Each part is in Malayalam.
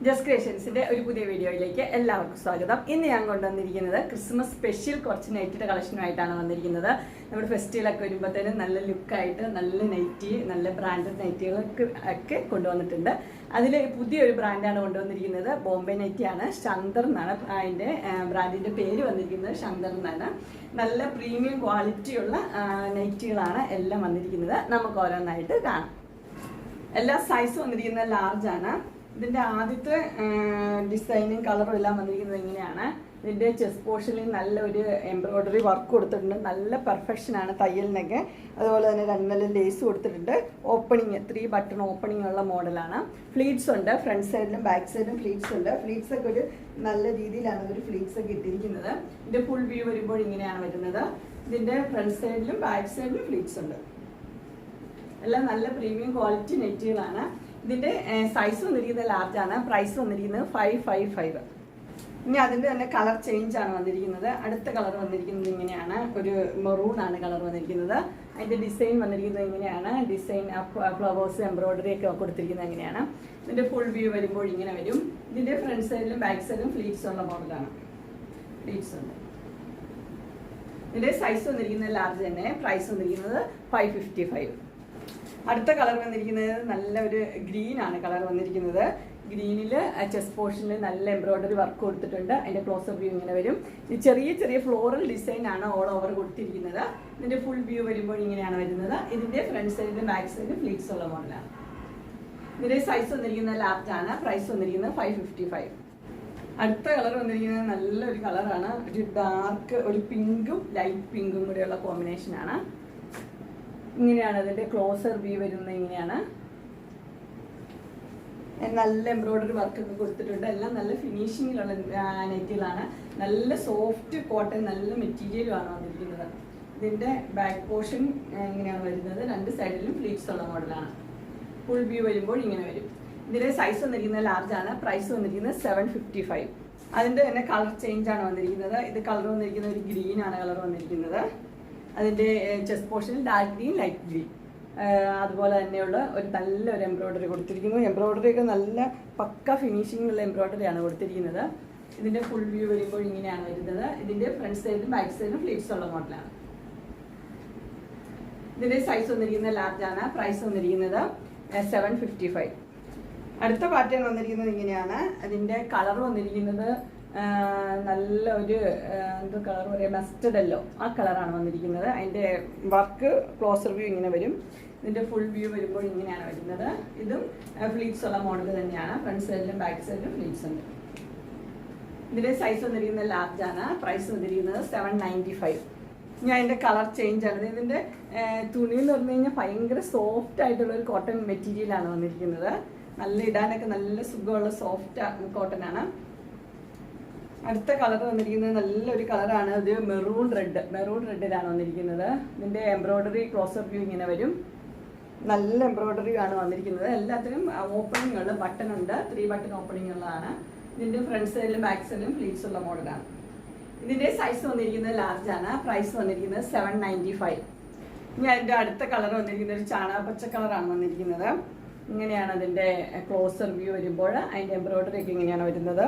ജസ്റ്റ് ക്രിയേഷൻസിന്റെ ഒരു പുതിയ വീഡിയോയിലേക്ക് എല്ലാവർക്കും സ്വാഗതം. ഇന്ന് ഞാൻ കൊണ്ടുവന്നിരിക്കുന്നത് ക്രിസ്മസ് സ്പെഷ്യൽ കുറച്ച് നൈറ്റിയുടെ കളക്ഷനുമായിട്ടാണ് വന്നിരിക്കുന്നത്. നമ്മുടെ ഫെസ്റ്റിവലൊക്കെ വരുമ്പോഴത്തേനും നല്ല ലുക്കായിട്ട് നല്ല നൈറ്റി, നല്ല ബ്രാൻഡഡ് നൈറ്റികളൊക്കെ കൊണ്ടുവന്നിട്ടുണ്ട്. അതിൽ പുതിയൊരു ബ്രാൻഡാണ് കൊണ്ടുവന്നിരിക്കുന്നത്. ബോംബെ നൈറ്റിയാണ്. ശങ്കർ എന്നാണ് അതിൻ്റെ ബ്രാൻഡിൻ്റെ പേര് വന്നിരിക്കുന്നത്. ശങ്കർ എന്നാണ്. നല്ല പ്രീമിയം ക്വാളിറ്റിയുള്ള നൈറ്റികളാണ് എല്ലാം വന്നിരിക്കുന്നത്. നമുക്ക് ഓരോന്നായിട്ട് കാണാം. എല്ലാ സൈസും വന്നിരിക്കുന്നത് ലാർജാണ്. ഇതിൻ്റെ ആദ്യത്തെ ഡിസൈനും കളറും എല്ലാം വന്നിരിക്കുന്നത് ഇങ്ങനെയാണ്. ഇതിൻ്റെ ചെസ്റ്റ് പോർഷനിൽ നല്ലൊരു എംബ്രോയ്ഡറി വർക്ക് കൊടുത്തിട്ടുണ്ട്. നല്ല പെർഫെക്ഷനാണ് തയ്യലിനൊക്കെ. അതുപോലെ തന്നെ രണ്ടല്ല ലേസ് കൊടുത്തിട്ടുണ്ട്. ഓപ്പണിങ് 3 ബട്ടൺ ഓപ്പണിംഗ് ഉള്ള മോഡലാണ്. ഫ്ലീറ്റ്സ് ഉണ്ട്. ഫ്രണ്ട് സൈഡിലും ബാക്ക് സൈഡിലും ഫ്ലീറ്റ്സ് ഉണ്ട്. ഫ്ലീറ്റ്സ് ഒക്കെ ഒരു നല്ല രീതിയിലാണ് ഒരു ഫ്ലീറ്റ്സ് ഒക്കെ ഇട്ടിരിക്കുന്നത്. ഇതിൻ്റെ ഫുൾ വ്യൂ വരുമ്പോൾ ഇങ്ങനെയാണ് വരുന്നത്. ഇതിൻ്റെ ഫ്രണ്ട് സൈഡിലും ബാക്ക് സൈഡിലും ഫ്ലീറ്റ്സ് ഉണ്ട്. എല്ലാം നല്ല പ്രീമിയം ക്വാളിറ്റി നെറ്റുകളാണ്. ഇതിൻ്റെ സൈസ് വന്നിരിക്കുന്നത് ലാർജാണ്. പ്രൈസ് വന്നിരിക്കുന്നത് 555. ഇനി അതിൻ്റെ തന്നെ കളർ ചേഞ്ച് ആണ് വന്നിരിക്കുന്നത്. അടുത്ത കളർ വന്നിരിക്കുന്നത് ഇങ്ങനെയാണ്. ഒരു മെറൂൺ ആണ് കളർ വന്നിരിക്കുന്നത്. അതിൻ്റെ ഡിസൈൻ വന്നിരിക്കുന്നത് ഇങ്ങനെയാണ്. ഡിസൈൻ ഫ്ലവേഴ്സ് എംബ്രോയ്ഡറി ഒക്കെ കൊടുത്തിരിക്കുന്നത് എങ്ങനെയാണ്. ഇതിൻ്റെ ഫുൾ വ്യൂ വരുമ്പോൾ ഇങ്ങനെ വരും. ഇതിൻ്റെ ഫ്രണ്ട് സൈഡിലും ബാക്ക് സൈഡിലും ഫ്ലീറ്റ്സ് ഉള്ള മോഡലാണ്. ഫ്ലീറ്റ്സ് ഉണ്ട്. ഇതിൻ്റെ സൈസ് വന്നിരിക്കുന്നത് ലാർജ് തന്നെ. പ്രൈസ് വന്നിരിക്കുന്നത് 555. അടുത്ത കളർ വന്നിരിക്കുന്നത് നല്ലൊരു ഗ്രീൻ ആണ് കളർ വന്നിരിക്കുന്നത്. ഗ്രീനിൽ ചെസ്റ്റ് പോർഷനിൽ നല്ല എംബ്രോയ്ഡറി വർക്ക് കൊടുത്തിട്ടുണ്ട്. അതിൻ്റെ ക്ലോസപ്പ് വ്യൂ ഇങ്ങനെ വരും. ഈ ചെറിയ ചെറിയ ഫ്ലോറൽ ഡിസൈൻ ആണ് ഓൾ ഓവർ കൊടുത്തിരിക്കുന്നത്. ഇതിൻ്റെ ഫുൾ വ്യൂ വരുമ്പോൾ ഇങ്ങനെയാണ് വരുന്നത്. ഇതിൻ്റെ ഫ്രണ്ട് സൈഡിലും ബാക്ക് സൈഡിലും ഫ്ലീറ്റ്സ് ഉള്ള മോഡലാണ്. ഇതിൻ്റെ സൈസ് വന്നിരിക്കുന്നത് ലാർജ് ആണ്. പ്രൈസ് വന്നിരിക്കുന്നത് 555. അടുത്ത കളർ വന്നിരിക്കുന്നത് നല്ലൊരു കളറാണ്. ഒരു ഡാർക്ക് ഒരു പിങ്കും ലൈറ്റ് പിങ്കും കൂടെയുള്ള കോമ്പിനേഷനാണ്. ഇങ്ങനെയാണ് അതിൻ്റെ ക്ലോസർ വ്യൂ വരുന്നത്. ഇങ്ങനെയാണ്. നല്ല എംബ്രോയ്ഡറി വർക്ക് ഒക്കെ കൊടുത്തിട്ടുണ്ട്. എല്ലാം നല്ല ഫിനിഷിങ്ങിലുള്ള നെറ്റുകളാണ്. നല്ല സോഫ്റ്റ് കോട്ടൺ നല്ല മെറ്റീരിയലുമാണ് വന്നിരിക്കുന്നത്. ഇതിൻ്റെ ബാക്ക് പോർഷൻ ഇങ്ങനെയാണ് വരുന്നത്. രണ്ട് സൈഡിലും ഫ്ലീറ്റ്സ് ഉള്ള മോഡലാണ്. ഫുൾ വ്യൂ വരുമ്പോൾ ഇങ്ങനെ വരും. ഇതിൻ്റെ സൈസ് വന്നിരിക്കുന്നത് ലാർജാണ്. പ്രൈസ് വന്നിരിക്കുന്നത് 755. അതിൻ്റെ തന്നെ കളർ ചേഞ്ച് ആണ് വന്നിരിക്കുന്നത്. ഇത് കളർ വന്നിരിക്കുന്നത് ഒരു ഗ്രീൻ ആണ് കളർ വന്നിരിക്കുന്നത്. അതിൻ്റെ ചെസ്റ്റ് പോർഷനിൽ ഡാർക്ക് ഗ്രീൻ, ലൈറ്റ് ഗ്രീൻ, അതുപോലെ തന്നെയുള്ള ഒരു നല്ലൊരു എംബ്രോയ്ഡറി കൊടുത്തിരിക്കുന്നു. എംബ്രോയ്ഡറി ഒക്കെ നല്ല പക്ക ഫിനിഷിങ്ങുള്ള എംബ്രോയ്ഡറിയാണ് കൊടുത്തിരിക്കുന്നത്. ഇതിൻ്റെ ഫുൾ വ്യൂ വരുമ്പോൾ ഇങ്ങനെയാണ് വരുന്നത്. ഇതിൻ്റെ ഫ്രണ്ട് സൈഡിലും ബാക്ക് സൈഡിലും ഫ്ലീറ്റ്സ് ഉള്ള മോഡലാണ്. ഇതിൻ്റെ സൈസ് വന്നിരിക്കുന്നത് ലാർജാണ്. പ്രൈസ് വന്നിരിക്കുന്നത് 755. അടുത്ത പാറ്റേൺ വന്നിരിക്കുന്നത് ഇങ്ങനെയാണ്. അതിൻ്റെ കളർ വന്നിരിക്കുന്നത് നല്ല ഒരു എന്തോ കളർ പറയുക, മസ്റ്റർഡ് യെല്ലോ ആ കളറാണ് വന്നിരിക്കുന്നത്. അതിൻ്റെ വർക്ക് ക്ലോസർ വ്യൂ ഇങ്ങനെ വരും. ഇതിൻ്റെ ഫുൾ വ്യൂ വരുമ്പോൾ ഇങ്ങനെയാണ് വരുന്നത്. ഇതും ഫ്ലീറ്റ്സ് ഉള്ള മോഡൽ തന്നെയാണ്. ഫ്രണ്ട് സൈഡിലും ബാക്ക് സൈഡിലും ഫ്ലീറ്റ്സ് ഉണ്ട്. ഇതിൻ്റെ സൈസ് വന്നിരിക്കുന്നത് ലാർജാണ്. പ്രൈസ് വന്നിരിക്കുന്നത് 795. ഞാൻ അതിൻ്റെ കളർ ചേഞ്ച് ആണ്. ഇതിൻ്റെ തുണി എന്ന് പറഞ്ഞു കഴിഞ്ഞാൽ ഭയങ്കര സോഫ്റ്റ് ആയിട്ടുള്ള ഒരു കോട്ടൺ മെറ്റീരിയലാണ് വന്നിരിക്കുന്നത്. നല്ല ഇടാനൊക്കെ നല്ല സുഖമുള്ള സോഫ്റ്റ് കോട്ടൺ ആണ്. അടുത്ത കളർ വന്നിരിക്കുന്നത് നല്ലൊരു കളറാണ്. ഇത് മെറൂൺ റെഡിലാണ് വന്നിരിക്കുന്നത്. ഇതിൻ്റെ എംബ്രോയ്ഡറി ക്ലോസർ വ്യൂ ഇങ്ങനെ വരും. നല്ല എംബ്രോയ്ഡറി ആണ് വന്നിരിക്കുന്നത്. എല്ലാത്തിനും ഓപ്പണിംഗ് ഉള്ള ബട്ടൺ ഉണ്ട്. 3 ബട്ടൺ ഓപ്പണിംഗ് ഉള്ളതാണ്. ഇതിൻ്റെ ഫ്രണ്ട് സൈഡിലും ബാക്ക് സൈഡിലും ഫ്ലീറ്റ്സ് ഉള്ള മോഡലാണ്. ഇതിൻ്റെ സൈസ് വന്നിരിക്കുന്നത് ലാർജാണ്. പ്രൈസ് വന്നിരിക്കുന്നത് 795. ഇനി അതിൻ്റെ അടുത്ത കളർ വന്നിരിക്കുന്നത് ഒരു ചാണകപ്പച്ച കളറാണ് വന്നിരിക്കുന്നത്. ഇങ്ങനെയാണ് അതിൻ്റെ ക്ലോസർ വ്യൂ വരുമ്പോൾ. അതിൻ്റെ എംബ്രോയ്ഡറി ഒക്കെ ഇങ്ങനെയാണ് വരുന്നത്.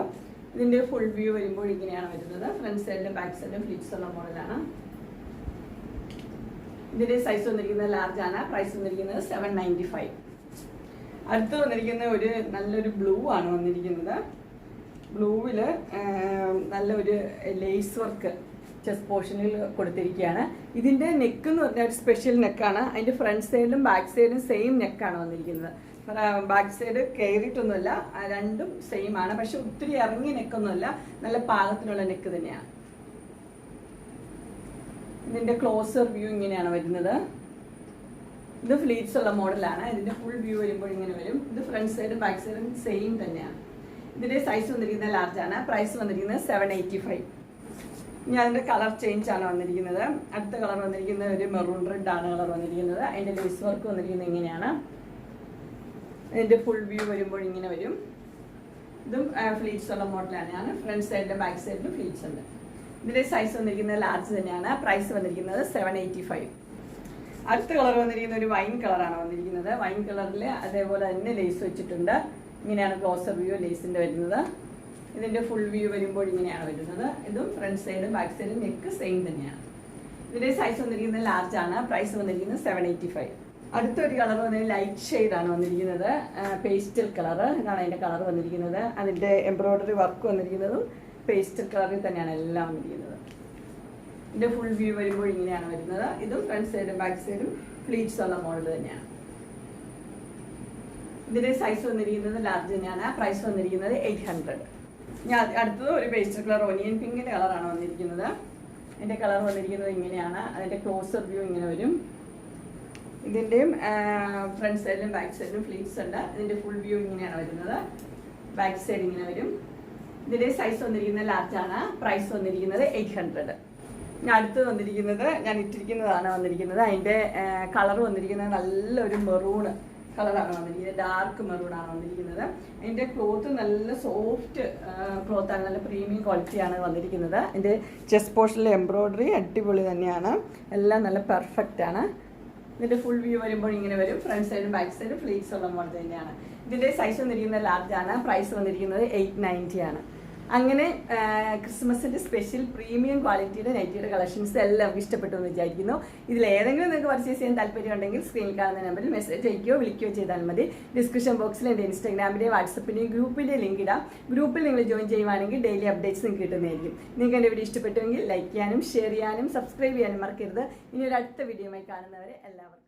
ഇതിൻ്റെ ഫുൾ വ്യൂ വരുമ്പോൾ ഇങ്ങനെയാണ് വരുന്നത്. ഫ്രണ്ട് സൈഡിലും ബാക്ക് സൈഡിലും ഫ്ലീറ്റ്സ് ഉള്ള മോഡലാണ്. ഇതിൻ്റെ സൈസ് വന്നിരിക്കുന്നത് ലാർജാണ്. പ്രൈസ് വന്നിരിക്കുന്നത് 795. അടുത്ത് വന്നിരിക്കുന്ന ഒരു നല്ലൊരു ബ്ലൂ ആണ് വന്നിരിക്കുന്നത്. ബ്ലൂവിൽ നല്ലൊരു ലേസ് വർക്ക് ചെസ്റ്റ് പോർഷനിൽ കൊടുത്തിരിക്കുകയാണ്. ഇതിൻ്റെ നെക്ക് എന്ന് പറഞ്ഞാൽ ഒരു സ്പെഷ്യൽ നെക്കാണ്. അതിൻ്റെ ഫ്രണ്ട് സൈഡിലും ബാക്ക് സൈഡിലും സെയിം നെക്കാണ് വന്നിരിക്കുന്നത്. ബാക്ക് സൈഡ് കയറിയിട്ടൊന്നുമല്ല, രണ്ടും സെയിം ആണ്. പക്ഷെ ഒത്തിരി ഇറങ്ങിയ നെക്കൊന്നുമല്ല, നല്ല പാകത്തിനുള്ള നെക്ക് തന്നെയാണ്. ഇതിൻ്റെ ക്ലോസർ വ്യൂ ഇങ്ങനെയാണ് വരുന്നത്. ഇത് ഫ്ലീറ്റ്സ് ഉള്ള മോഡലാണ്. ഇതിൻ്റെ ഫുൾ വ്യൂ വരുമ്പോൾ ഇങ്ങനെ വരും. ഇത് ഫ്രണ്ട് സൈഡും ബാക്ക് സൈഡും സെയിം തന്നെയാണ്. ഇതിൻ്റെ സൈസ് വന്നിരിക്കുന്നത് ലാർജാണ്. പ്രൈസ് വന്നിരിക്കുന്നത് 785. ഇനി അതിൻ്റെ കളർ ചേഞ്ച് ആണ് വന്നിരിക്കുന്നത്. അടുത്ത കളർ വന്നിരിക്കുന്നത് ഒരു മെറൂൺ റെഡ് ആണ് കളർ വന്നിരിക്കുന്നത്. അതിൻ്റെ ലേസ് വർക്ക് വന്നിരിക്കുന്നത് ഇങ്ങനെയാണ്. ഇതിൻ്റെ ഫുൾ വ്യൂ വരുമ്പോൾ ഇങ്ങനെ വരും. ഇതും ഫ്ലീറ്റ്സ് ഉള്ള മോഡലാണ്. ഫ്രണ്ട് സൈഡിലും ബാക്ക് സൈഡിലും ഫ്ലീറ്റ്സ് ഉണ്ട്. ഇതിൻ്റെ സൈസ് വന്നിരിക്കുന്നത് ലാർജ് തന്നെയാണ്. പ്രൈസ് വന്നിരിക്കുന്നത് 785. അടുത്ത കളർ വന്നിരിക്കുന്ന ഒരു വൈൻ കളറാണ് വന്നിരിക്കുന്നത്. വൈൻ കളറിൽ അതേപോലെ തന്നെ ലേസ് വെച്ചിട്ടുണ്ട്. ഇങ്ങനെയാണ് ക്ലോസർ വ്യൂ ലേസിൻ്റെ വരുന്നത്. ഇതിൻ്റെ ഫുൾ വ്യൂ വരുമ്പോൾ ഇങ്ങനെയാണ് വരുന്നത്. ഇതും front side back side neck same തന്നെയാണ്. ഇതിൻ്റെ സൈസ് വന്നിരിക്കുന്നത് ലാർജ് ആണ്. പ്രൈസ് വന്നിരിക്കുന്നത് 785. അടുത്തൊരു കളർ വന്നത് ലൈറ്റ് ഷെയ്ഡാണ് വന്നിരിക്കുന്നത്, പേസ്റ്റൽ കളർ. ഇതാണ് അതിൻ്റെ കളർ വന്നിരിക്കുന്നത്. അതിൻ്റെ എംബ്രോയ്ഡറി വർക്ക് വന്നിരിക്കുന്നതും പേസ്റ്റൽ കളറിൽ തന്നെയാണ് എല്ലാം വന്നിരിക്കുന്നത്. ഇതിൻ്റെ ഫുൾ വ്യൂ വരുമ്പോൾ ഇങ്ങനെയാണ് വരുന്നത്. ഇതും ഫ്രണ്ട് സൈഡും ബാക്ക് സൈഡും ഫ്ലീറ്റ്സ് ഉള്ള മോഡൽ തന്നെയാണ്. ഇതിൻ്റെ സൈസ് വന്നിരിക്കുന്നത് ലാർജ് തന്നെയാണ്. പ്രൈസ് വന്നിരിക്കുന്നത് 800. ഞാൻ അടുത്തത് ഒരു പേസ്റ്റൽ കളർ ഓനിയൻ പിങ്കിൻ്റെ കളറാണ് വന്നിരിക്കുന്നത്. ഇതിൻ്റെ കളർ വന്നിരിക്കുന്നത് ഇങ്ങനെയാണ്. അതിൻ്റെ ക്ലോസർ വ്യൂ ഇങ്ങനെ വരും. ഇതിൻ്റെയും ഫ്രണ്ട് സൈഡിലും ബാക്ക് സൈഡിലും ഫ്ലീറ്റ്സ് ഉണ്ട്. ഇതിൻ്റെ ഫുൾ വ്യൂ ഇങ്ങനെയാണ് വരുന്നത്. ബാക്ക് സൈഡ് ഇങ്ങനെ വരും. ഇതിൻ്റെ സൈസ് വന്നിരിക്കുന്നത് ലാർജ് ആണ്. പ്രൈസ് വന്നിരിക്കുന്നത് 800. ഞാൻ അടുത്ത് വന്നിരിക്കുന്നത് ഞാൻ ഇട്ടിരിക്കുന്നതാണ് വന്നിരിക്കുന്നത്. അതിൻ്റെ കളർ വന്നിരിക്കുന്നത് നല്ലൊരു മെറൂണ് കളറാണ് വന്നിരിക്കുന്നത്. ഡാർക്ക് മെറൂണാണ് വന്നിരിക്കുന്നത്. അതിൻ്റെ ക്ലോത്ത് നല്ല സോഫ്റ്റ് ക്ലോത്താണ്, നല്ല പ്രീമിയം ക്വാളിറ്റിയാണ് വന്നിരിക്കുന്നത്. അതിൻ്റെ ചെസ്റ്റ് പോർഷനിലെ എംബ്രോയ്ഡറി അടിപൊളി തന്നെയാണ്, എല്ലാം നല്ല പെർഫെക്റ്റ് ആണ്. ഇതിൻ്റെ ഫുൾ വ്യൂ വരുമ്പോൾ ഇങ്ങനെ വരും. ഫ്രണ്ട് സൈഡും ബാക്ക് സൈഡും ഫ്ലീറ്റ്സ് ഉള്ള മോഡൽ തന്നെയാണ്. ഇതിൻ്റെ സൈസ് വന്നിരിക്കുന്നത് ലാർജ് ആണ്. പ്രൈസ് വന്നിരിക്കുന്നത് 890 ആണ്. അങ്ങനെ ക്രിസ്മസിൻ്റെ സ്പെഷ്യൽ പ്രീമിയം ക്വാളിറ്റിയുടെ നൈറ്റിയുടെ കളക്ഷൻസ് എല്ലാവർക്കും ഇഷ്ടപ്പെട്ടു എന്ന് വിചാരിക്കുന്നു. ഇതിലേതെങ്കിലും നിങ്ങൾക്ക് പർച്ചേസ് ചെയ്യാൻ താല്പര്യം ഉണ്ടെങ്കിൽ സ്ക്രീനിൽ കാണുന്ന നമ്പറിൽ മെസ്സേജ് അയക്കുകയോ വിളിക്കുകയോ ചെയ്താൽ മതി. ഡിസ്ക്രിപ്ഷൻ ബോക്സിൽ എൻ്റെ ഇൻസ്റ്റാഗ്രാമിൻ്റെയും വാട്സപ്പിൻ്റെയും ഗ്രൂപ്പിൻ്റെ ലിങ്ക് ഇടാം. ഗ്രൂപ്പിൽ നിങ്ങൾ ജോയിൻ ചെയ്യുവാണെങ്കിൽ ഡെയിലി അപ്ഡേറ്റ്സ് നിങ്ങൾക്ക് കിട്ടുന്നതായിരിക്കും. നിങ്ങൾക്ക് എൻ്റെ വീഡിയോ ഇഷ്ടപ്പെട്ടുവെങ്കിൽ ലൈക്ക് ചെയ്യാനും ഷെയർ ചെയ്യാനും സബ്സ്ക്രൈബ് ചെയ്യാനും മറക്കരുത്. ഇനി ഒരു അടുത്ത വീഡിയോയുമായി കാണുന്നവരെ എല്ലാവർക്കും